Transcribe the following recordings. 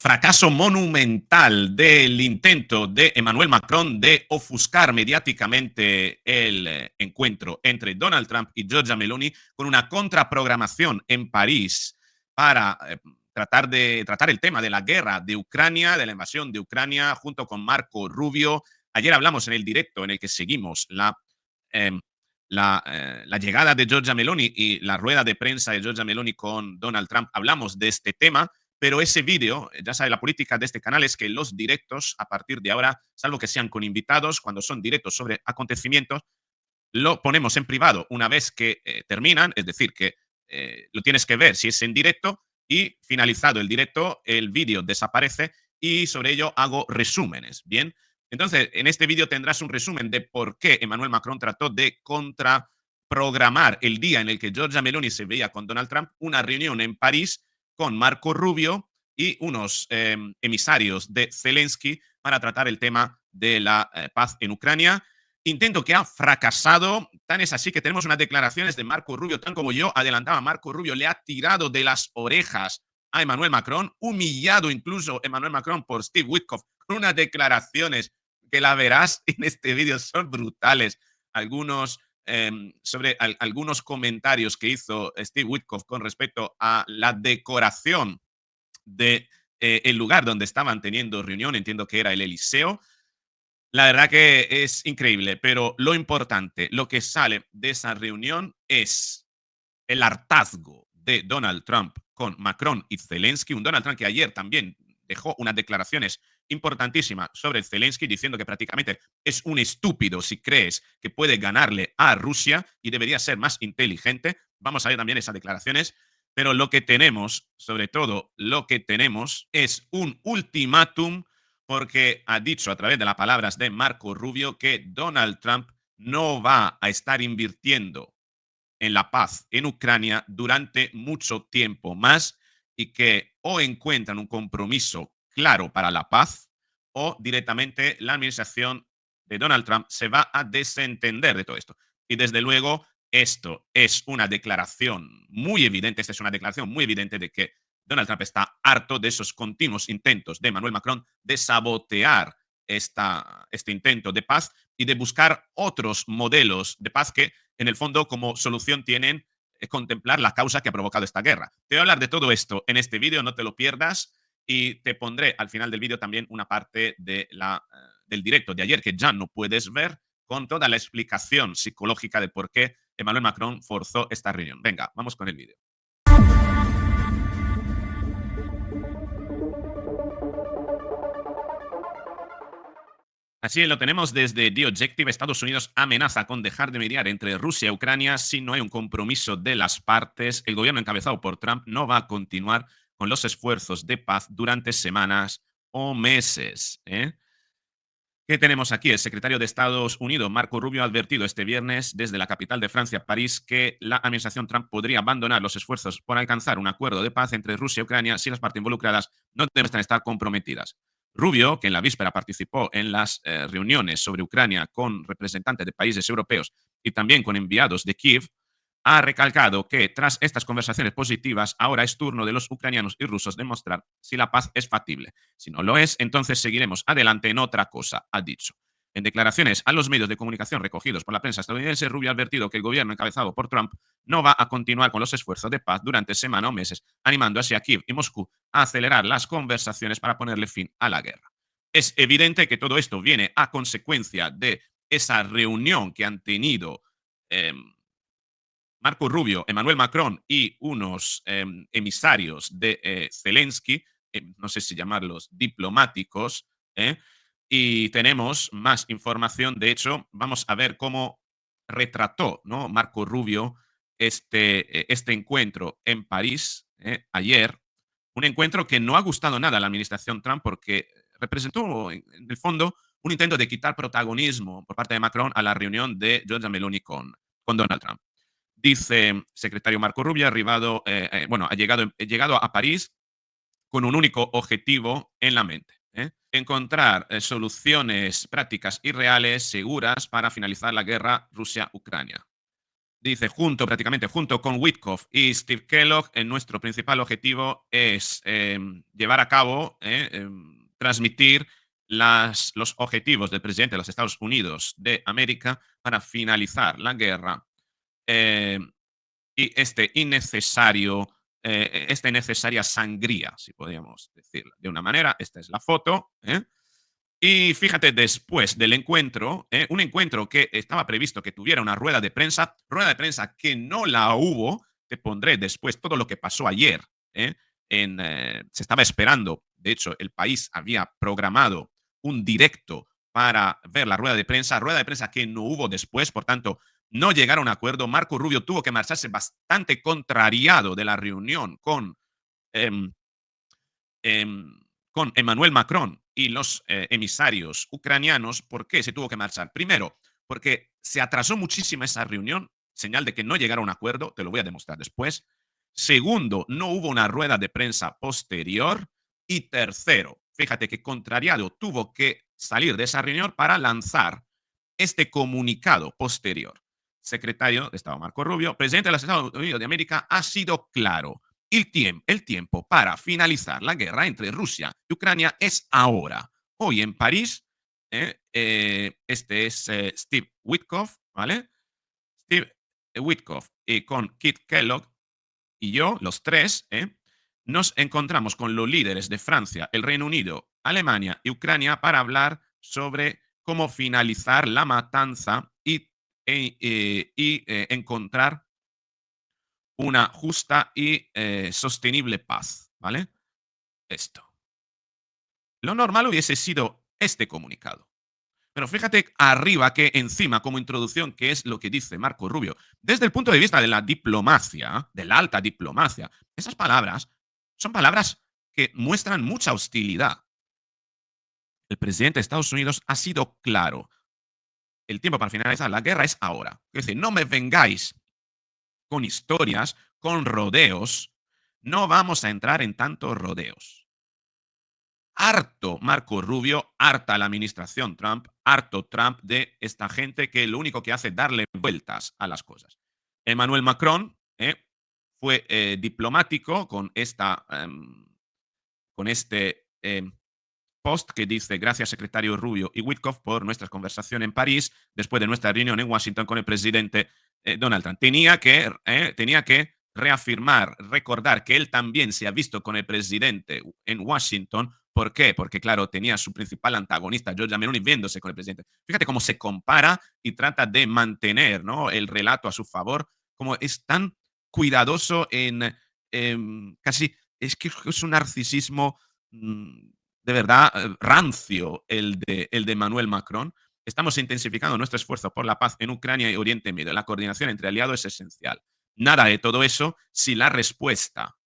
Fracaso monumental del intento de Emmanuel Macron de ofuscar mediáticamente el encuentro entre Donald Trump y Giorgia Meloni con una contraprogramación en París para tratar el tema de la guerra de Ucrania, de la invasión de Ucrania, junto con Marco Rubio. Ayer hablamos en el directo en el que seguimos eh, la llegada de Giorgia Meloni y la rueda de prensa de Giorgia Meloni con Donald Trump. Hablamos de este tema, pero ese vídeo, ya sabe, la política de este canal es que los directos, a partir de ahora, salvo que sean con invitados, cuando son directos sobre acontecimientos, lo ponemos en privado una vez que terminan, es decir, que lo tienes que ver si es en directo y finalizado el directo, el vídeo desaparece y sobre ello hago resúmenes. Bien, entonces en este vídeo tendrás un resumen de por qué Emmanuel Macron trató de contraprogramar el día en el que Giorgia Meloni se veía con Donald Trump, una reunión en París con Marco Rubio y unos emisarios de Zelensky para tratar el tema de la paz en Ucrania. Intento que ha fracasado. Tan es así que tenemos unas declaraciones de Marco Rubio, tan como yo adelantaba. Marco Rubio le ha tirado de las orejas a Emmanuel Macron, humillado incluso Emmanuel Macron por Steve Witkoff, con unas declaraciones que la verás en este vídeo, son brutales. Algunos algunos comentarios que hizo Steve Witkoff con respecto a la decoración de el lugar donde estaban teniendo reunión, entiendo que era el Eliseo. La verdad que es increíble, pero lo importante, lo que sale de esa reunión es el hartazgo de Donald Trump con Macron y Zelensky, un Donald Trump que ayer también dejó unas declaraciones importantísimas sobre Zelensky diciendo que prácticamente es un estúpido si crees que puede ganarle a Rusia y debería ser más inteligente. Vamos a ver también esas declaraciones, pero lo que tenemos, sobre todo lo que tenemos, es un ultimátum porque ha dicho a través de las palabras de Marco Rubio que Donald Trump no va a estar invirtiendo en la paz en Ucrania durante mucho tiempo más y que o encuentran un compromiso claro para la paz o directamente la administración de Donald Trump se va a desentender de todo esto. Y desde luego, esto es una declaración muy evidente, esta es una declaración muy evidente de que Donald Trump está harto de esos continuos intentos de Emmanuel Macron de sabotear este intento de paz y de buscar otros modelos de paz que en el fondo como solución tienen contemplar la causa que ha provocado esta guerra. Te voy a hablar de todo esto en este vídeo, no te lo pierdas y te pondré al final del vídeo también una parte del directo de ayer que ya no puedes ver con toda la explicación psicológica de por qué Emmanuel Macron forzó esta reunión. Venga, vamos con el vídeo. Así lo tenemos desde The Objective. Estados Unidos amenaza con dejar de mediar entre Rusia y Ucrania si no hay un compromiso de las partes. El gobierno encabezado por Trump no va a continuar con los esfuerzos de paz durante semanas o meses. ¿Qué tenemos aquí? El secretario de Estados Unidos, Marco Rubio, ha advertido este viernes desde la capital de Francia, París, que la administración Trump podría abandonar los esfuerzos por alcanzar un acuerdo de paz entre Rusia y Ucrania si las partes involucradas no demuestran estar comprometidas. Rubio, que en la víspera participó en las reuniones sobre Ucrania con representantes de países europeos y también con enviados de Kiev, ha recalcado que tras estas conversaciones positivas, ahora es turno de los ucranianos y rusos demostrar si la paz es factible. Si no lo es, entonces seguiremos adelante en otra cosa, ha dicho. En declaraciones a los medios de comunicación recogidos por la prensa estadounidense, Rubio ha advertido que el gobierno encabezado por Trump no va a continuar con los esfuerzos de paz durante semanas o meses, animando así a Kiev y Moscú a acelerar las conversaciones para ponerle fin a la guerra. Es evidente que todo esto viene a consecuencia de esa reunión que han tenido eh, Marco Rubio, Emmanuel Macron y unos emisarios de Zelensky, no sé si llamarlos diplomáticos, ¿eh? Y tenemos más información. De hecho, vamos a ver cómo retrató, ¿no?, Marco Rubio este encuentro en París ayer. Un encuentro que no ha gustado nada a la administración Trump porque representó, en el fondo, un intento de quitar protagonismo por parte de Macron a la reunión de Giorgia Meloni con Donald Trump. Dice secretario Marco Rubio, ha llegado a París con un único objetivo en la mente. Encontrar soluciones prácticas y reales, seguras, para finalizar la guerra Rusia-Ucrania. Dice, prácticamente junto con Witkoff y Steve Kellogg, nuestro principal objetivo es llevar a cabo, transmitir los objetivos del presidente de los Estados Unidos de América para finalizar la guerra eh, y esta innecesaria sangría, si podríamos decirlo de una manera. Esta es la foto. Y fíjate, después del encuentro, un encuentro que estaba previsto que tuviera una rueda de prensa que no la hubo, te pondré después todo lo que pasó ayer. ¿eh? Se estaba esperando, de hecho, el país había programado un directo para ver la rueda de prensa que no hubo después, por tanto, no llegaron a un acuerdo. Marco Rubio tuvo que marcharse bastante contrariado de la reunión em, con Emmanuel Macron y los emisarios ucranianos. ¿Por qué se tuvo que marchar? Primero, porque se atrasó muchísimo esa reunión, señal de que no llegaron a un acuerdo, te lo voy a demostrar después. Segundo, no hubo una rueda de prensa posterior. Y tercero, fíjate que contrariado tuvo que salir de esa reunión para lanzar este comunicado posterior. Secretario de Estado Marco Rubio, presidente de los Estados Unidos de América, ha sido claro. El tiempo para finalizar la guerra entre Rusia y Ucrania es ahora. Hoy en París, este es Steve Witkoff, ¿vale? Steve Witkoff y con Kit Kellogg y yo, los tres, nos encontramos con los líderes de Francia, el Reino Unido, Alemania y Ucrania para hablar sobre cómo finalizar la matanza y encontrar una justa y sostenible paz, ¿vale? Esto. Lo normal hubiese sido este comunicado. Pero fíjate arriba que encima, como introducción, que es lo que dice Marco Rubio, desde el punto de vista de la diplomacia, de la alta diplomacia, esas palabras son palabras que muestran mucha hostilidad. El presidente de Estados Unidos ha sido claro. El tiempo para finalizar la guerra es ahora. Es decir, no me vengáis con historias, con rodeos. No vamos a entrar en tantos rodeos. Harto Marco Rubio, harta la administración Trump, harto Trump de esta gente que lo único que hace es darle vueltas a las cosas. Emmanuel Macron fue diplomático con este post que dice: gracias secretario Rubio y Witkoff por nuestra conversación en París después de nuestra reunión en Washington con el presidente Donald Trump. Tenía que reafirmar, recordar que él también se ha visto con el presidente en Washington. ¿Por qué? Porque, claro, tenía su principal antagonista, Giorgia Meloni, viéndose con el presidente. Fíjate cómo se compara y trata de mantener, ¿no?, el relato a su favor, como es tan cuidadoso casi, es que es un narcisismo de verdad rancio el de Emmanuel Macron. Estamos intensificando nuestro esfuerzo por la paz en Ucrania y Oriente Medio. La coordinación entre aliados es esencial. Nada de todo eso si la respuesta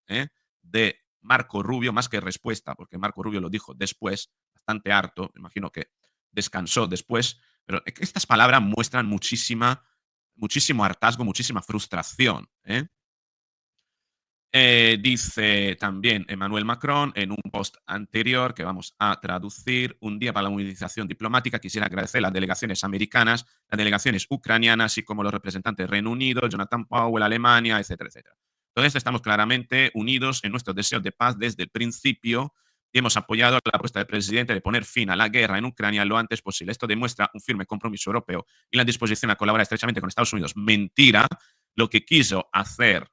de Marco Rubio, más que respuesta, porque Marco Rubio lo dijo después, bastante harto, me imagino que descansó después, pero estas palabras muestran muchísimo hartazgo, muchísima frustración. Dice también Emmanuel Macron en un post anterior que vamos a traducir: un día para la movilización diplomática. Quisiera agradecer a las delegaciones americanas, las delegaciones ucranianas, así como los representantes del Reino Unido, Jonathan Powell, Alemania, etcétera, etcétera. Entonces estamos claramente unidos en nuestros deseos de paz desde el principio y hemos apoyado la propuesta del presidente de poner fin a la guerra en Ucrania lo antes posible. Esto demuestra un firme compromiso europeo y la disposición a colaborar estrechamente con Estados Unidos. Mentira. Lo que quiso hacer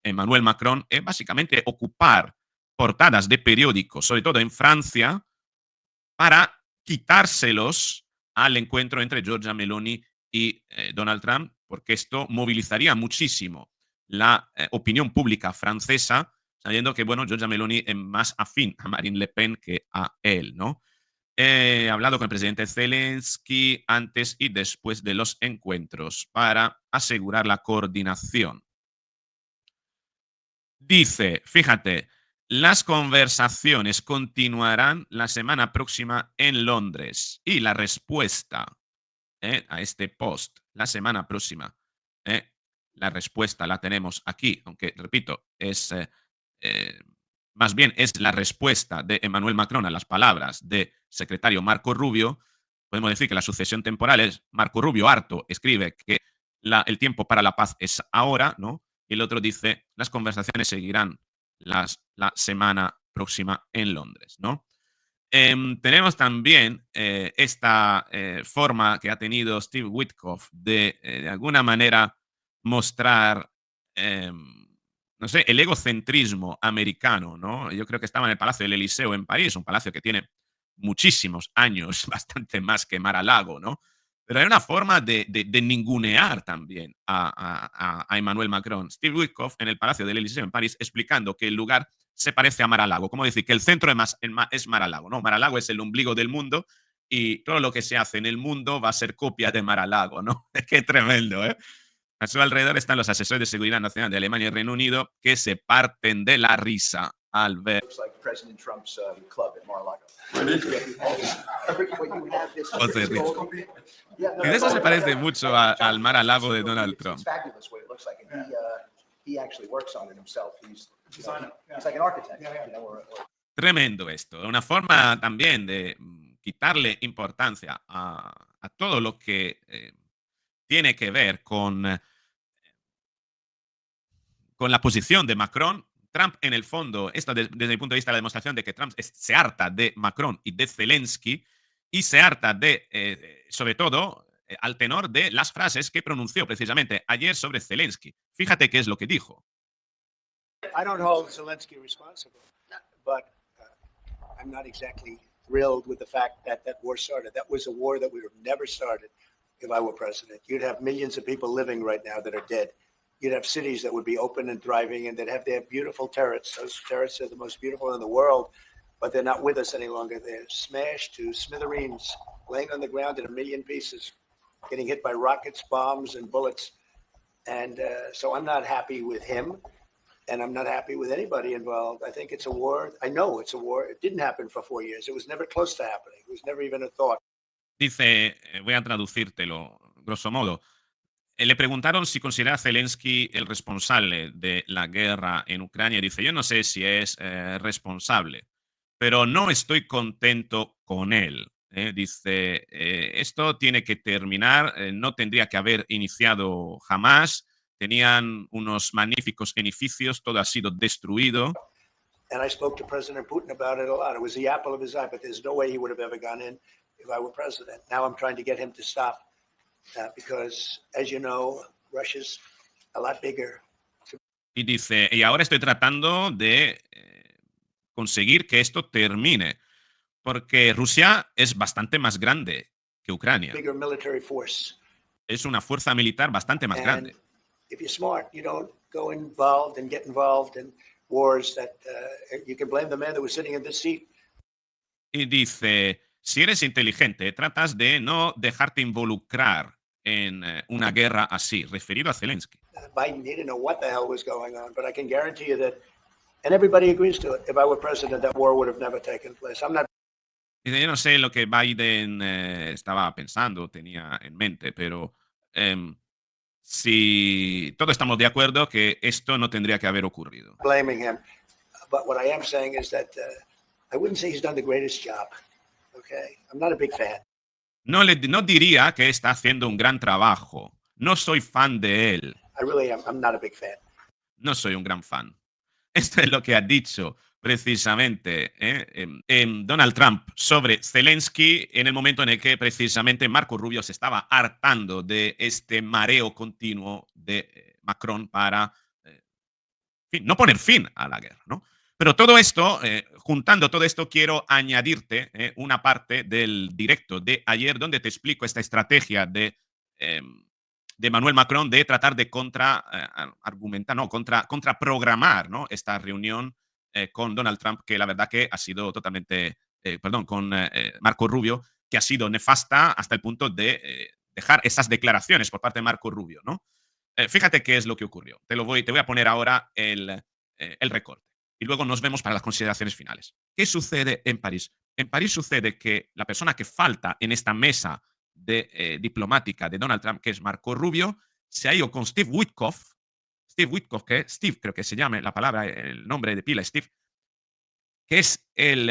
Emmanuel Macron es básicamente ocupar portadas de periódicos, sobre todo en Francia, para quitárselos al encuentro entre Giorgia Meloni y Donald Trump, porque esto movilizaría muchísimo la opinión pública francesa, sabiendo que, bueno, Giorgia Meloni es más afín a Marine Le Pen que a él, ¿no? He hablado con el presidente Zelensky antes y después de los encuentros para asegurar la coordinación. Dice, fíjate, las conversaciones continuarán la semana próxima en Londres y la respuesta a este post la semana próxima, eh, la respuesta la tenemos aquí, aunque repito, eh, más bien es la respuesta de Emmanuel Macron a las palabras de secretario Marco Rubio. Podemos decir que la sucesión temporal es: Marco Rubio harto escribe que el tiempo para la paz es ahora, ¿no? Y el otro dice, las conversaciones seguirán la semana próxima en Londres, ¿no? Tenemos también esta forma que ha tenido Steve Witkoff de alguna manera mostrar, no sé, el egocentrismo americano, ¿no? Yo creo que estaba en el Palacio del Eliseo en París, un palacio que tiene muchísimos años, bastante más que Mar-a-Lago, ¿no? Pero hay una forma de ningunear también a Emmanuel Macron. Steve Witkoff en el Palacio del Eliseo en París explicando que el lugar se parece a Mar-a-Lago. Como decir que el centro es Mar-a-Lago, ¿no? Mar-a-Lago es el ombligo del mundo y todo lo que se hace en el mundo va a ser copia de Mar-a-Lago, ¿no? Qué tremendo, ¿eh? A su alrededor están los asesores de seguridad nacional de Alemania y Reino Unido que se parten de la risa al ver. O se ríen. Y de eso se parece mucho al Mar-a-Lago de Donald Trump. Tremendo esto. Una forma también de quitarle importancia a todo lo que tiene que ver con la posición de Macron. Trump, en el fondo, esto desde mi punto de vista, la demostración de que Trump se harta de Macron y de Zelensky y se harta de, sobre todo, al tenor de las frases que pronunció precisamente ayer sobre Zelensky. Fíjate qué es lo que dijo. I don't hold Zelensky responsible, but I'm not exactly thrilled with the fact that that war started. That was a war that would have never started if I were president. You'd have millions of people living right now that are dead. You'd have cities that would be open and thriving and that have their beautiful turrets. Those turrets are the most beautiful in the world, but they're not with us any longer. They're smashed to smithereens, laying on the ground in a million pieces, getting hit by rockets, bombs, and bullets. And so I'm not happy with him. And I'm not happy with anybody involved. I think it's a war. I know it's a war. It didn't happen for 4 years. It was never close to happening. It was never even a thought. Dice, voy a traducírtelo, grosso modo. Le preguntaron si considera a Zelensky el responsable de la guerra en Ucrania. Dice, yo no sé si es responsable, pero no estoy contento con él. Dice, esto tiene que terminar, no tendría que haber iniciado jamás. Tenían unos magníficos edificios, todo ha sido destruido. And I spoke to President Putin about it a lot. It was the apple of his eye, but there's no way he would have ever gone in if I were president. Now I'm trying to get him to stop because, as you know, Russia's a lot bigger. Y dice, y ahora estoy tratando de conseguir que esto termine, porque Rusia es bastante más grande que Ucrania. Bigger military force. Es una fuerza militar bastante más grande. If you're smart, you don't go involved and get involved in wars that you can blame the man that was sitting in this seat. Y dice, si eres inteligente, tratas de no dejarte involucrar en una guerra así, referido a Zelensky. Biden didn't know what the hell was going on, but I can guarantee you that, and everybody agrees to it, if I were president, that war would have never taken place. I'm not. Dice, yo no sé lo que Biden estaba pensando, tenía en mente, pero si todos estamos de acuerdo que esto no tendría que haber ocurrido. Blaming him, but what I am saying is that I wouldn't say he's done the greatest job. Okay, I'm not a big fan. No diría que está haciendo un gran trabajo. No soy fan de él. I really am. I'm not a big fan. No soy un gran fan. Esto es lo que ha dicho precisamente Donald Trump sobre Zelensky en el momento en el que precisamente Marco Rubio se estaba hartando de este mareo continuo de Macron para no poner fin a la guerra, ¿no? Pero todo esto, juntando todo esto, quiero añadirte una parte del directo de ayer donde te explico esta estrategia de Emmanuel Macron de tratar de contraprogramar, ¿no? Esta reunión con Donald Trump, que la verdad que ha sido totalmente, perdón, con Marco Rubio, que ha sido nefasta hasta el punto de dejar esas declaraciones por parte de Marco Rubio, ¿no? Fíjate qué es lo que ocurrió. Te voy a poner ahora el recorte y luego nos vemos para las consideraciones finales. ¿Qué sucede en París? En París sucede que la persona que falta en esta mesa diplomática de Donald Trump, que es Marco Rubio, se ha ido con Steve Witkoff. Steve Witkoff, que Steve creo que se llame la palabra, el nombre de pila, Steve, que es el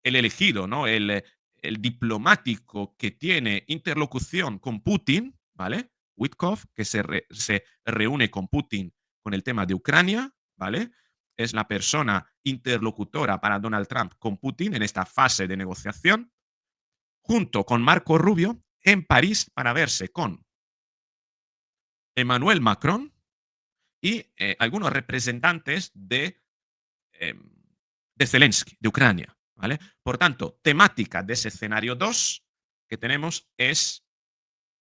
elegido, ¿no? El diplomático que tiene interlocución con Putin, ¿vale? Witkoff, que se reúne con Putin con el tema de Ucrania, ¿vale? Es la persona interlocutora para Donald Trump con Putin en esta fase de negociación, junto con Marco Rubio en París para verse con Emmanuel Macron y algunos representantes eh, de Zelensky, de Ucrania, ¿vale? Por tanto, temática de ese escenario 2 que tenemos es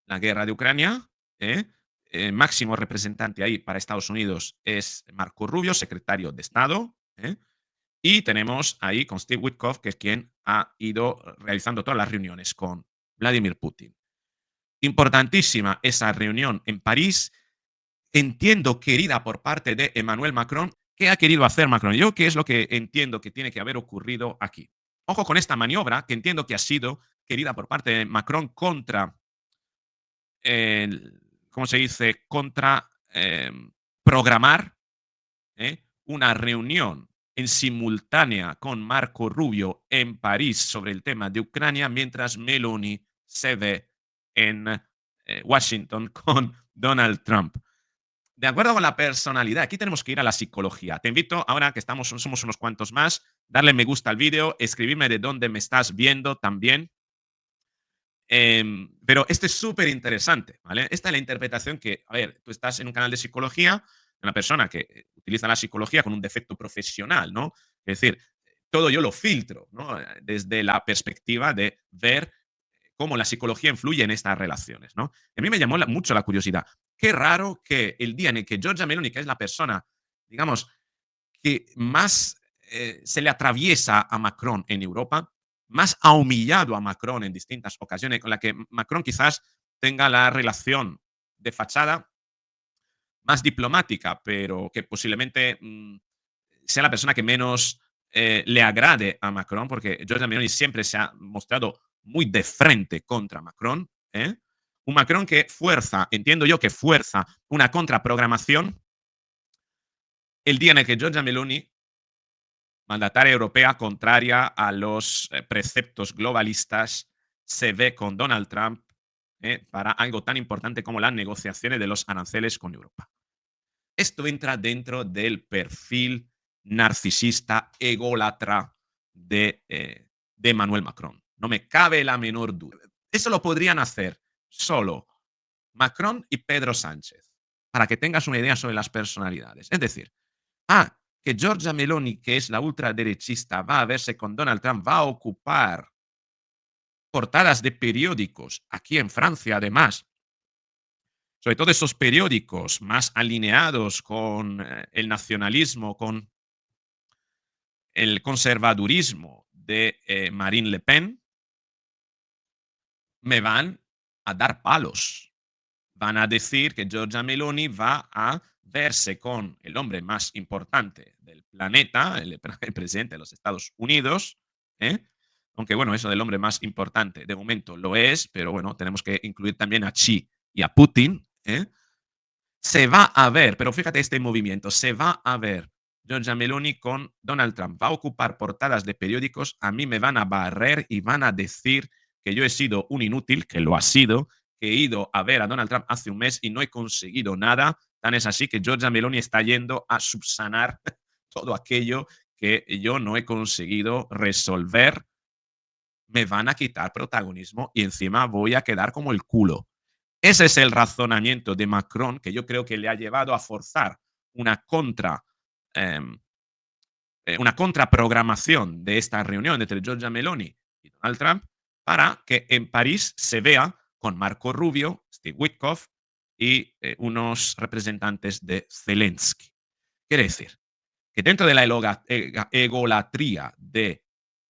la guerra de Ucrania. ¿eh? Máximo representante ahí para Estados Unidos es Marco Rubio, secretario de Estado. Y tenemos ahí con Steve Witkoff, que es quien ha ido realizando todas las reuniones con Vladimir Putin. Importantísima esa reunión en París. Entiendo querida por parte de Emmanuel Macron. ¿Qué ha querido hacer Macron? Yo, ¿qué es lo que entiendo que tiene que haber ocurrido aquí? Ojo con esta maniobra, que entiendo que ha sido querida por parte de Macron contra ¿cómo se dice? Contra programar una reunión en simultánea con Marco Rubio en París sobre el tema de Ucrania, mientras Meloni se ve en Washington con Donald Trump. De acuerdo con la personalidad, aquí tenemos que ir a la psicología. Te invito, ahora que somos unos cuantos más, darle me gusta al vídeo, escribirme de dónde me estás viendo también. Pero este es súper interesante, ¿vale? Esta es la interpretación que, a ver, tú estás en un canal de psicología, una persona que utiliza la psicología con un defecto profesional, ¿no? Es decir, todo yo lo filtro, ¿no? Desde la perspectiva de ver cómo la psicología influye en estas relaciones, ¿no? A mí me llamó mucho la curiosidad. Qué raro que el día en el que Giorgia Meloni, que es la persona, digamos, que más se le atraviesa a Macron en Europa, más ha humillado a Macron en distintas ocasiones, con la que Macron quizás tenga la relación de fachada más diplomática, pero que posiblemente sea la persona que menos le agrade a Macron, porque Giorgia Meloni siempre se ha mostrado muy de frente contra Macron. Un Macron que fuerza, entiendo yo que fuerza una contraprogramación el día en el que Giorgia Meloni, mandataria europea contraria a los preceptos globalistas, se ve con Donald Trump para algo tan importante como las negociaciones de los aranceles con Europa. Esto entra dentro del perfil narcisista, ególatra de Emmanuel Macron. No me cabe la menor duda. Eso lo podrían hacer solo Macron y Pedro Sánchez, para que tengas una idea sobre las personalidades. Es decir, que Giorgia Meloni, que es la ultraderechista, va a verse con Donald Trump, va a ocupar portadas de periódicos aquí en Francia, además, sobre todo esos periódicos más alineados con el nacionalismo, con el conservadurismo de Marine Le Pen, me van a dar palos. Van a decir que Giorgia Meloni va a verse con el hombre más importante del planeta, el presidente de los Estados Unidos, ¿eh? Aunque bueno, eso del hombre más importante de momento lo es, pero bueno, tenemos que incluir también a Xi y a Putin. Se va a ver, pero fíjate este movimiento, se va a ver Giorgia Meloni con Donald Trump, va a ocupar portadas de periódicos, a mí me van a barrer y van a decir que yo he sido un inútil, que lo ha sido, que he ido a ver a Donald Trump hace un mes y no he conseguido nada. Tan es así que Giorgia Meloni está yendo a subsanar todo aquello que yo no he conseguido resolver. Me van a quitar protagonismo y encima voy a quedar como el culo. Ese es el razonamiento de Macron que yo creo que le ha llevado a forzar una em, una contraprogramación de esta reunión entre Giorgia Meloni y Donald Trump para que en París se vea con Marco Rubio, Steve Witkoff y unos representantes de Zelensky. Quiere decir que dentro de la egolatría de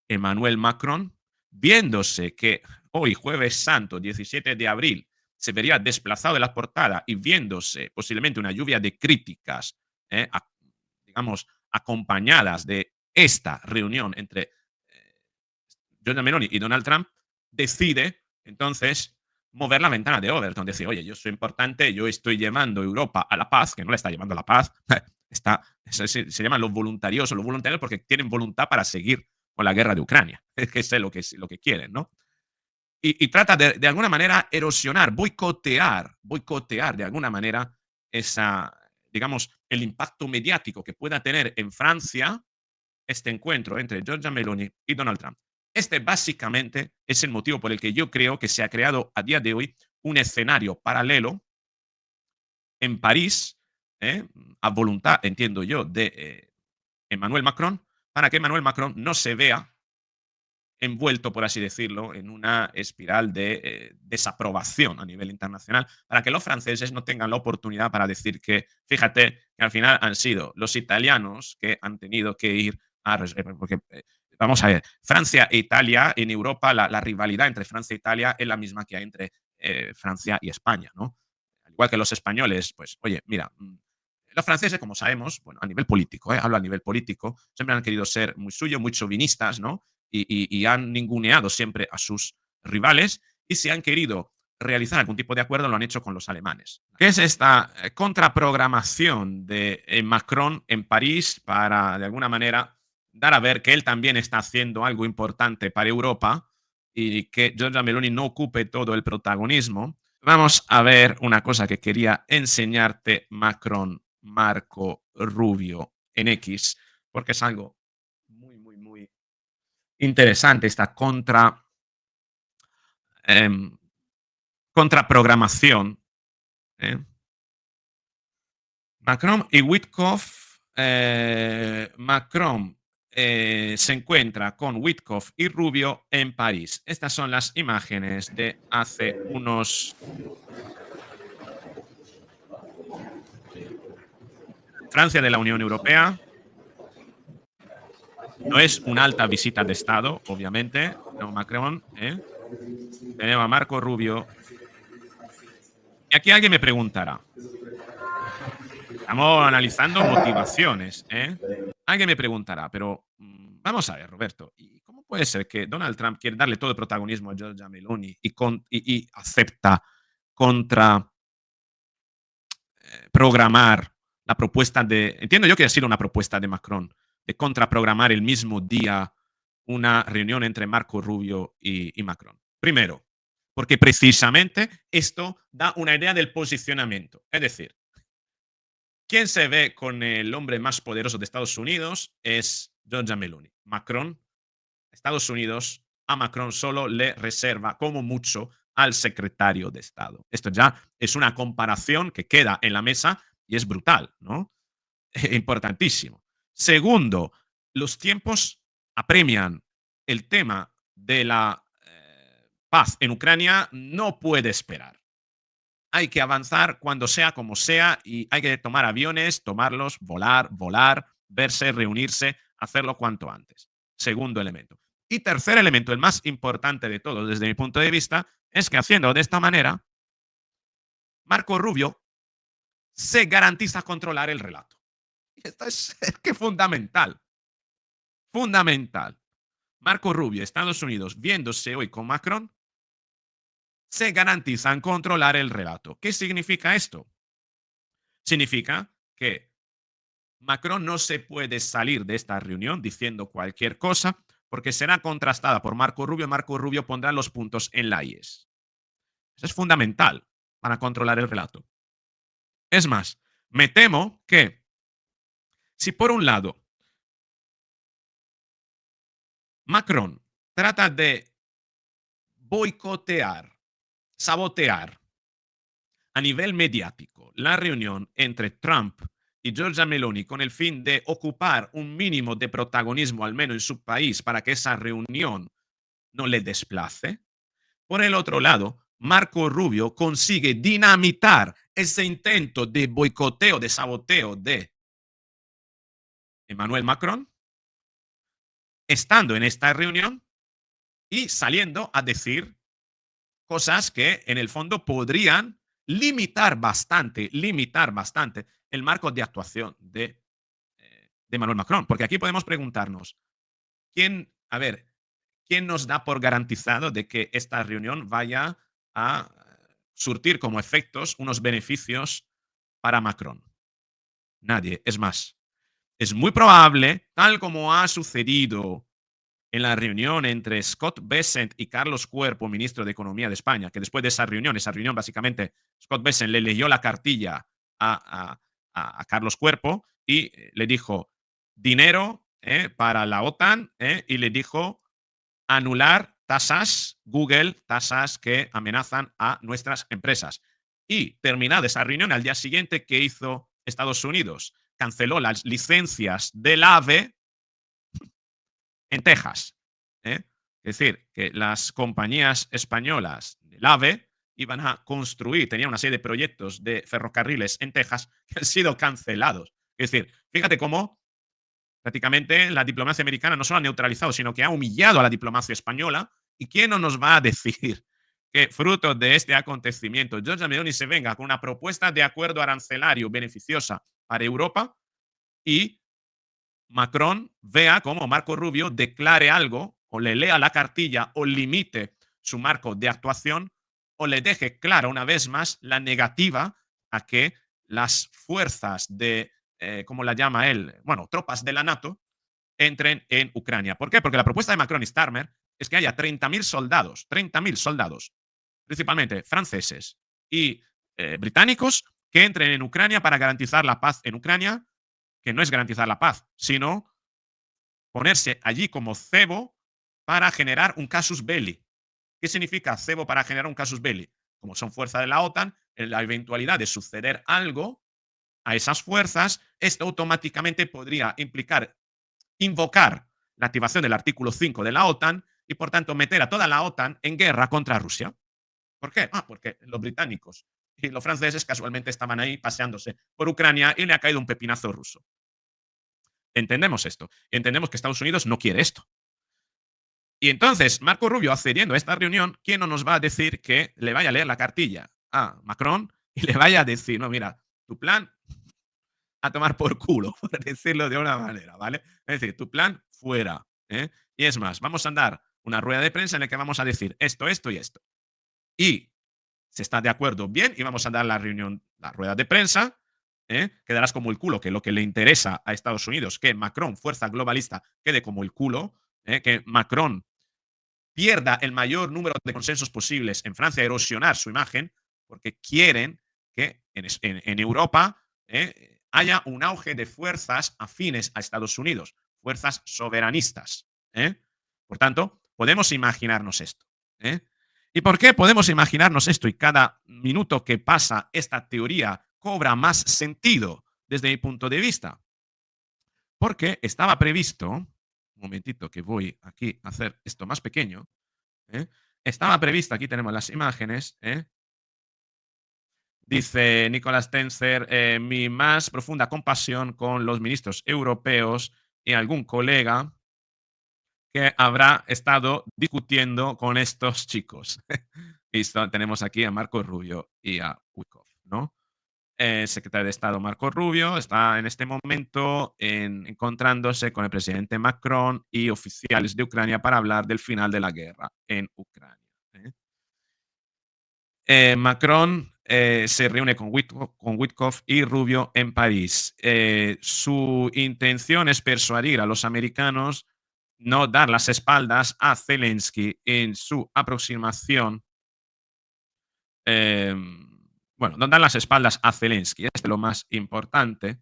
Emmanuel Macron, viéndose que hoy, Jueves Santo, 17 de abril, se vería desplazado de la portada y viéndose posiblemente una lluvia de críticas, digamos, acompañadas de esta reunión entre Giorgia Meloni y Donald Trump, decide entonces mover la ventana de Overton, decir, oye, yo soy importante, yo estoy llevando Europa a la paz, que no la está llevando a la paz, se llaman los voluntarios porque tienen voluntad para seguir con la guerra de Ucrania, es que sé lo que quieren, ¿no? y trata de alguna manera erosionar, boicotear de alguna manera esa, digamos, el impacto mediático que pueda tener en Francia este encuentro entre Giorgia Meloni y Donald Trump. Este básicamente es el motivo por el que yo creo que se ha creado a día de hoy un escenario paralelo en París, ¿eh? A voluntad, entiendo yo, de Emmanuel Macron, para que Emmanuel Macron no se vea envuelto, por así decirlo, en una espiral de desaprobación a nivel internacional, para que los franceses no tengan la oportunidad para decir que, fíjate, que al final han sido los italianos que han tenido que ir a... Porque, vamos a ver, Francia e Italia, en Europa, la rivalidad entre Francia e Italia es la misma que hay entre Francia y España, ¿no? Al igual que los españoles, pues, oye, mira, los franceses, como sabemos, bueno, a nivel político, hablo a nivel político, siempre han querido ser muy suyos, muy chauvinistas, ¿no? Y han ninguneado siempre a sus rivales y si han querido realizar algún tipo de acuerdo lo han hecho con los alemanes. ¿Qué es esta contraprogramación de Macron en París para, de alguna manera, dar a ver que él también está haciendo algo importante para Europa y que Giorgia Meloni no ocupe todo el protagonismo? Vamos a ver una cosa que quería enseñarte Macron, Marco Rubio en X, porque es algo muy, muy, muy interesante esta em, contraprogramación. ¿Eh? Macron y Witkoff. Macron se encuentra con Witkoff y Rubio en París. Estas son las imágenes de hace unos... Francia de la Unión Europea. No es una alta visita de Estado, obviamente. No, Macron. Tenemos a Marco Rubio. Y aquí alguien me preguntará. Estamos analizando motivaciones, ¿eh? Alguien me preguntará, pero vamos a ver, Roberto, ¿y cómo puede ser que Donald Trump quiere darle todo el protagonismo a Giorgia Meloni y acepta contra programar la propuesta de... Entiendo yo que ha sido una propuesta de Macron, de contraprogramar el mismo día una reunión entre Marco Rubio y Macron. Primero, porque precisamente esto da una idea del posicionamiento. Es decir, quien se ve con el hombre más poderoso de Estados Unidos es Giorgia Meloni. Macron, Estados Unidos, a Macron solo le reserva como mucho al secretario de Estado. Esto ya es una comparación que queda en la mesa y es brutal, ¿no? Importantísimo. Segundo, los tiempos apremian. El tema de la paz en Ucrania no puede esperar. Hay que avanzar cuando sea como sea y hay que tomar aviones, tomarlos, volar, verse, reunirse, hacerlo cuanto antes. Segundo elemento. Y tercer elemento, el más importante de todos desde mi punto de vista, es que haciendo de esta manera, Marco Rubio se garantiza controlar el relato. Y esto es que fundamental. Fundamental. Marco Rubio, Estados Unidos, viéndose hoy con Macron, se garantizan controlar el relato. ¿Qué significa esto? Significa que Macron no se puede salir de esta reunión diciendo cualquier cosa porque será contrastada por Marco Rubio. Marco Rubio pondrá los puntos en la IES. Eso es fundamental para controlar el relato. Es más, me temo que si por un lado Macron trata de boicotear, sabotear a nivel mediático la reunión entre Trump y Giorgia Meloni con el fin de ocupar un mínimo de protagonismo, al menos en su país, para que esa reunión no le desplace. Por el otro lado, Marco Rubio consigue dinamitar ese intento de boicoteo, de saboteo de Emmanuel Macron, estando en esta reunión y saliendo a decir cosas que en el fondo podrían limitar bastante el marco de actuación de Emmanuel Macron. Porque aquí podemos preguntarnos, a ver, ¿quién nos da por garantizado de que esta reunión vaya a surtir como efectos unos beneficios para Macron? Nadie. Es más, es muy probable, tal como ha sucedido en la reunión entre Scott Bessent y Carlos Cuerpo, ministro de Economía de España, que después de esa reunión básicamente Scott Bessent le leyó la cartilla a Carlos Cuerpo y le dijo dinero para la OTAN y le dijo anular tasas, Google, tasas que amenazan a nuestras empresas. Y terminada esa reunión, al día siguiente, ¿qué hizo Estados Unidos? Canceló las licencias del AVE en Texas. Es decir, que las compañías españolas del AVE iban a construir, tenían una serie de proyectos de ferrocarriles en Texas que han sido cancelados. Es decir, fíjate cómo prácticamente la diplomacia americana no solo ha neutralizado, sino que ha humillado a la diplomacia española. ¿Y quién no nos va a decir que fruto de este acontecimiento Giorgia Meloni se venga con una propuesta de acuerdo arancelario beneficiosa para Europa y Macron vea cómo Marco Rubio declare algo o le lea la cartilla o limite su marco de actuación o le deje clara una vez más la negativa a que las fuerzas de, ¿cómo la llama él? Bueno, tropas de la NATO entren en Ucrania. ¿Por qué? Porque la propuesta de Macron y Starmer es que haya 30.000 soldados, principalmente franceses y británicos, que entren en Ucrania para garantizar la paz en Ucrania, que no es garantizar la paz, sino ponerse allí como cebo para generar un casus belli. ¿Qué significa cebo para generar un casus belli? Como son fuerza de la OTAN, en la eventualidad de suceder algo a esas fuerzas, esto automáticamente podría implicar invocar la activación del artículo 5 de la OTAN y, por tanto, meter a toda la OTAN en guerra contra Rusia. ¿Por qué? Porque los británicos y los franceses casualmente estaban ahí paseándose por Ucrania y le ha caído un pepinazo ruso. Entendemos esto. Entendemos que Estados Unidos no quiere esto. Y entonces, Marco Rubio, accediendo a esta reunión, ¿quién no nos va a decir que le vaya a leer la cartilla a Macron y le vaya a decir, no, mira, tu plan a tomar por culo, por decirlo de una manera, ¿vale? Es decir, tu plan fuera. Y es más, vamos a dar una rueda de prensa en la que vamos a decir esto, esto y esto. Y se está de acuerdo, bien, y vamos a dar la reunión, la rueda de prensa, quedarás como el culo, que lo que le interesa a Estados Unidos, que Macron, fuerza globalista, quede como el culo, que Macron pierda el mayor número de consensos posibles en Francia, erosionar su imagen, porque quieren que en Europa haya un auge de fuerzas afines a Estados Unidos, fuerzas soberanistas. Por tanto, podemos imaginarnos esto. ¿Y por qué podemos imaginarnos esto? Y cada minuto que pasa, esta teoría cobra más sentido desde mi punto de vista. Porque estaba previsto, un momentito que voy aquí a hacer esto más pequeño, estaba previsto, aquí tenemos las imágenes, dice Nicolás Tenzer, mi más profunda compasión con los ministros europeos y algún colega que habrá estado discutiendo con estos chicos. Listo, tenemos aquí a Marco Rubio y a Wickoff, ¿no? Secretario de Estado Marco Rubio está en este momento encontrándose con el presidente Macron y oficiales de Ucrania para hablar del final de la guerra en Ucrania. Macron se reúne con Witkoff y Rubio en París. Su intención es persuadir a los americanos no dar las espaldas a Zelensky en su aproximación. Bueno, no dar las espaldas a Zelensky, es lo más importante.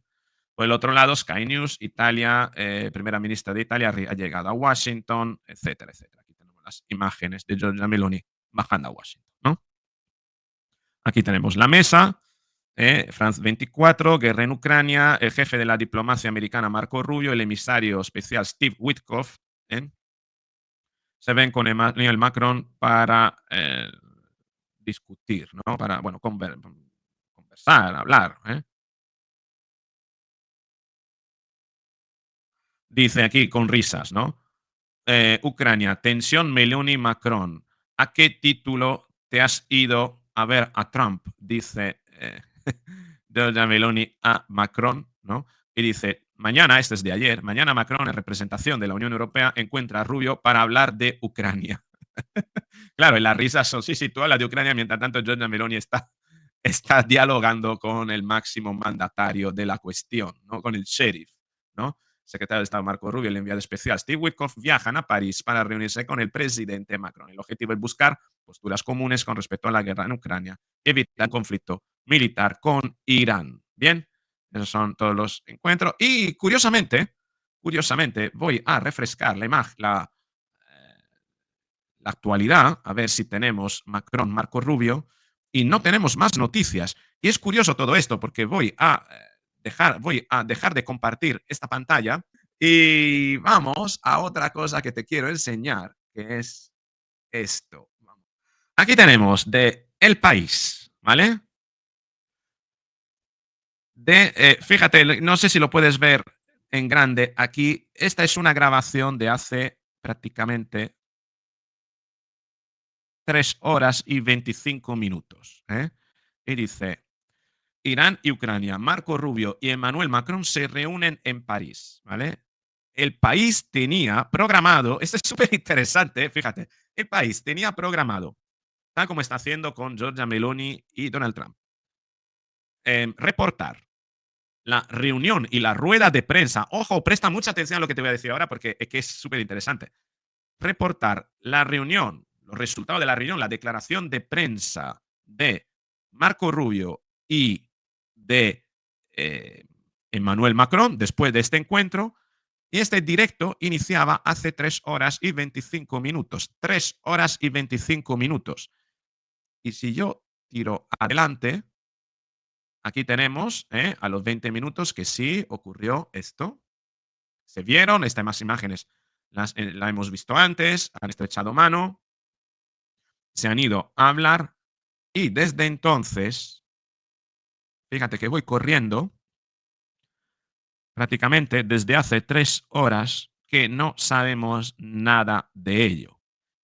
Por el otro lado, Sky News, Italia, primera ministra de Italia ha llegado a Washington, etcétera, etcétera. Aquí tenemos las imágenes de Giorgia Meloni bajando a Washington, ¿no? Aquí tenemos la mesa. France 24, guerra en Ucrania, el jefe de la diplomacia americana Marco Rubio, el emisario especial Steve Witkoff, se ven con Emmanuel Macron para discutir, ¿no? Para, bueno, conversar, hablar. Dice aquí con risas, ¿no? Ucrania, tensión Meloni-Macron. ¿A qué título te has ido a ver a Trump? Dice Giorgia Meloni a Macron, ¿no? Y dice, mañana, este es de ayer, mañana Macron, en representación de la Unión Europea, encuentra a Rubio para hablar de Ucrania. Claro, y las risas son, sí, sí, tú hablas de Ucrania, mientras tanto Giorgia Meloni está dialogando con el máximo mandatario de la cuestión, ¿no? Con el sheriff, ¿no? secretario de Estado Marco Rubio y el enviado especial Steve Witkoff viajan a París para reunirse con el presidente Macron. El objetivo es buscar posturas comunes con respecto a la guerra en Ucrania y evitar el conflicto militar con Irán. Bien, esos son todos los encuentros. Y curiosamente, voy a refrescar la actualidad, a ver si tenemos Macron, Marco Rubio, y no tenemos más noticias. Y es curioso todo esto porque voy a dejar de compartir esta pantalla y vamos a otra cosa que te quiero enseñar, que es esto. Aquí tenemos de El País, ¿vale? Fíjate, no sé si lo puedes ver en grande aquí. Esta es una grabación de hace prácticamente 3 horas y 25 minutos. ¿Eh? Y dice, Irán y Ucrania, Marco Rubio y Emmanuel Macron se reúnen en París. ¿Vale? El país tenía programado, esto es súper interesante, fíjate, el país tenía programado, tal como está haciendo con Giorgia Meloni y Donald Trump, reportar la reunión y la rueda de prensa. Ojo, presta mucha atención a lo que te voy a decir ahora porque es que es súper interesante. Reportar la reunión, los resultados de la reunión, la declaración de prensa de Marco Rubio y de Emmanuel Macron después de este encuentro. Y este directo iniciaba hace 3 horas y 25 minutos. 3 horas y 25 minutos. Y si yo tiro adelante, aquí tenemos a los 20 minutos que sí ocurrió esto. Se vieron, estas más imágenes la hemos visto antes, han estrechado mano, se han ido a hablar y desde entonces, fíjate que voy corriendo prácticamente desde hace 3 horas que no sabemos nada de ello.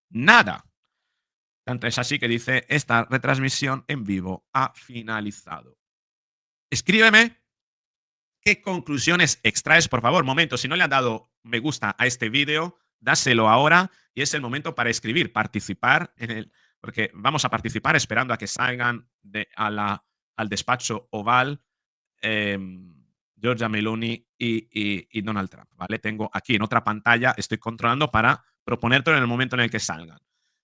Nada. Tanto es así que dice, esta retransmisión en vivo ha finalizado. Escríbeme qué conclusiones extraes, por favor. Momento, si no le has dado me gusta a este vídeo, dáselo ahora y es el momento para escribir, participar porque vamos a participar esperando a que salgan al despacho oval Giorgia Meloni y Donald Trump, ¿vale? Tengo aquí en otra pantalla, estoy controlando para proponértelo en el momento en el que salgan.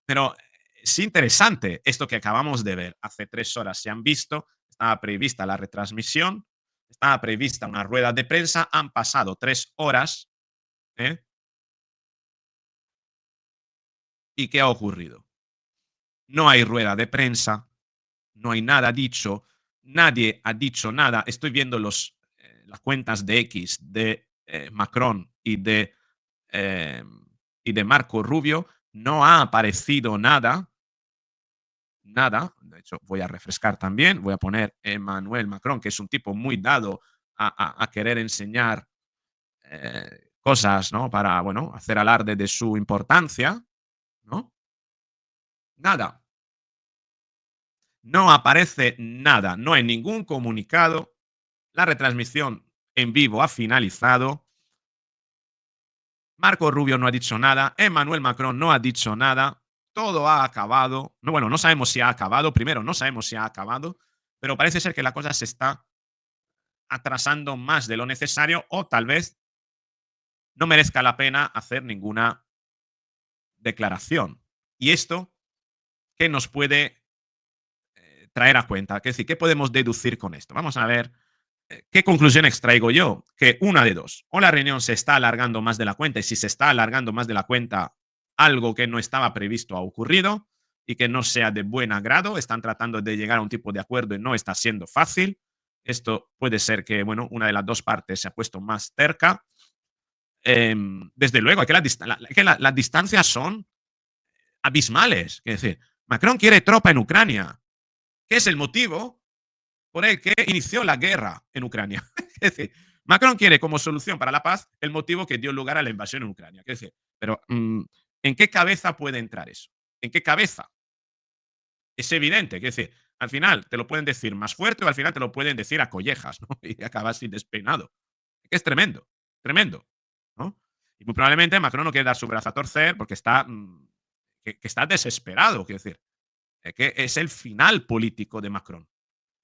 Pero es interesante esto que acabamos de ver. Hace 3 horas se han visto, estaba prevista la retransmisión, estaba prevista una rueda de prensa, han pasado 3 horas, ¿eh? ¿Y qué ha ocurrido? No hay rueda de prensa, no hay nada dicho, nadie ha dicho nada. Estoy viendo las cuentas de X de Macron eh, y de Marco Rubio, no ha aparecido nada, nada. De hecho, voy a refrescar también, voy a poner Emmanuel Macron, que es un tipo muy dado a querer enseñar cosas, ¿no? Para, bueno, hacer alarde de su importancia, ¿no? Nada. No aparece nada, no hay ningún comunicado. La retransmisión en vivo ha finalizado. Marco Rubio no ha dicho nada. Emmanuel Macron no ha dicho nada. Todo ha acabado. No, bueno, no sabemos si ha acabado. Primero, no sabemos si ha acabado. Pero parece ser que la cosa se está atrasando más de lo necesario o tal vez no merezca la pena hacer ninguna declaración. ¿Y esto qué nos puede traer a cuenta? Es decir, ¿qué podemos deducir con esto? Vamos a ver. ¿Qué conclusión extraigo yo? Que una de dos. O la reunión se está alargando más de la cuenta y si se está alargando más de la cuenta, algo que no estaba previsto ha ocurrido y que no sea de buen agrado. Están tratando de llegar a un tipo de acuerdo y no está siendo fácil. Esto puede ser que, bueno, una de las dos partes se ha puesto más cerca. Desde luego, las distancias son abismales. Es decir, Macron quiere tropa en Ucrania. ¿Qué es el motivo por el que inició la guerra en Ucrania? Es decir, Macron quiere como solución para la paz el motivo que dio lugar a la invasión en Ucrania. Es decir, pero ¿en qué cabeza puede entrar eso? ¿En qué cabeza? Es evidente, es decir, al final te lo pueden decir más fuerte o al final te lo pueden decir a collejas, ¿no? Y acabas sin despeinado. Es tremendo, tremendo, ¿no? Y muy probablemente Macron no quiere dar su brazo a torcer porque está, que está desesperado, quiero decir, que es el final político de Macron.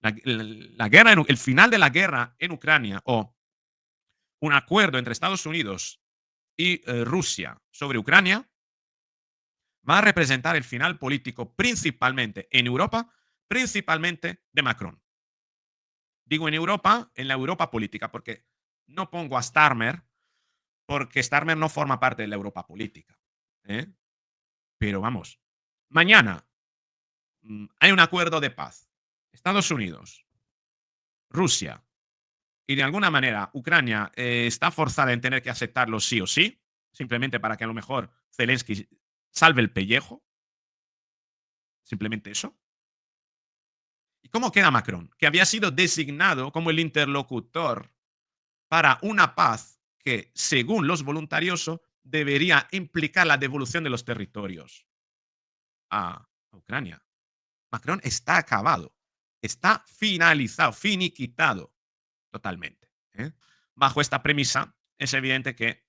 La guerra el final de la guerra en Ucrania o un acuerdo entre Estados Unidos y Rusia sobre Ucrania va a representar el final político principalmente en Europa, principalmente de Macron. Digo en Europa, en la Europa política, porque no pongo a Starmer, porque Starmer no forma parte de la Europa política. ¿Eh? Pero vamos, mañana hay un acuerdo de paz. Estados Unidos, Rusia y de alguna manera Ucrania está forzada en tener que aceptarlo sí o sí, simplemente para que a lo mejor Zelensky salve el pellejo, simplemente eso. ¿Y cómo queda Macron? Que había sido designado como el interlocutor para una paz que, según los voluntariosos, debería implicar la devolución de los territorios a Ucrania. Macron está acabado, está finalizado, finiquitado totalmente. ¿Eh? Bajo esta premisa, es evidente que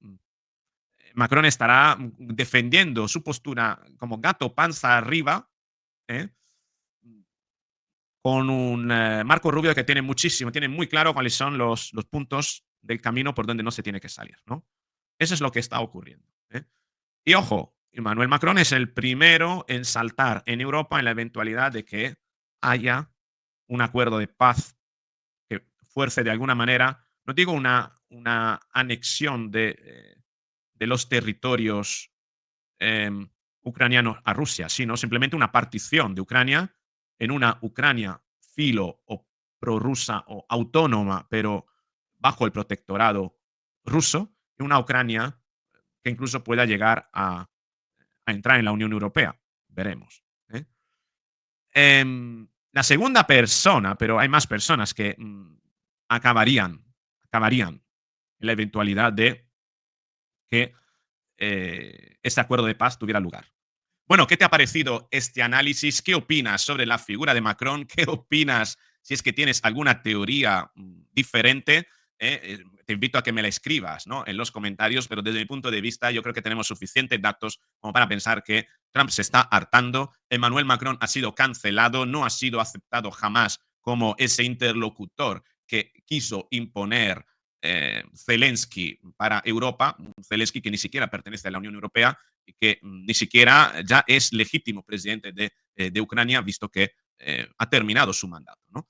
Macron estará defendiendo su postura como gato panza arriba, ¿eh? Con un Marco Rubio que tiene muchísimo, tiene muy claro cuáles son los puntos del camino por donde no se tiene que salir, ¿no? Eso es lo que está ocurriendo. ¿Eh? Y ojo, Emmanuel Macron es el primero en saltar en Europa en la eventualidad de que haya un acuerdo de paz que fuerce de alguna manera, no digo una anexión de los territorios eh, ucranianos a Rusia, sino simplemente una partición de Ucrania en una Ucrania filo o prorrusa o autónoma, pero bajo el protectorado ruso, y una Ucrania que incluso pueda llegar a entrar en la Unión Europea. Veremos. ¿Eh? La segunda persona, pero hay más personas que acabarían en la eventualidad de que este acuerdo de paz tuviera lugar. Bueno, ¿qué te ha parecido este análisis? ¿Qué opinas sobre la figura de Macron? ¿Qué opinas si es que tienes alguna teoría diferente? Te invito a que me la escribas, ¿no?, en los comentarios, pero desde mi punto de vista yo creo que tenemos suficientes datos como para pensar que Trump se está hartando, Emmanuel Macron ha sido cancelado, no ha sido aceptado jamás como ese interlocutor que quiso imponer Zelensky para Europa, Zelensky que ni siquiera pertenece a la Unión Europea y que ni siquiera ya es legítimo presidente de Ucrania, visto que ha terminado su mandato, ¿no?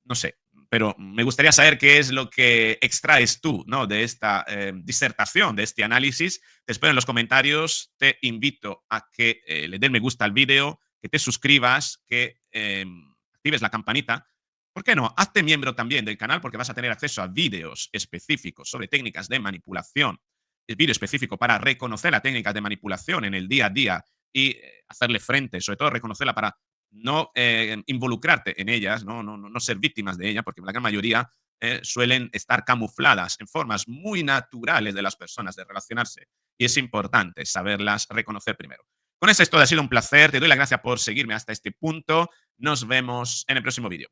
No sé, pero me gustaría saber qué es lo que extraes tú, ¿no?, de esta disertación, de este análisis. Te espero en los comentarios. Te invito a que le den me gusta al vídeo, que te suscribas, que actives la campanita. ¿Por qué no? Hazte miembro también del canal porque vas a tener acceso a vídeos específicos sobre técnicas de manipulación. El vídeo específico para reconocer las técnicas de manipulación en el día a día y hacerle frente, sobre todo reconocerla para no involucrarte en ellas, no ser víctimas de ellas, porque la gran mayoría suelen estar camufladas en formas muy naturales de las personas de relacionarse y es importante saberlas reconocer primero. Con eso es todo, ha sido un placer, te doy las gracias por seguirme hasta este punto, nos vemos en el próximo vídeo.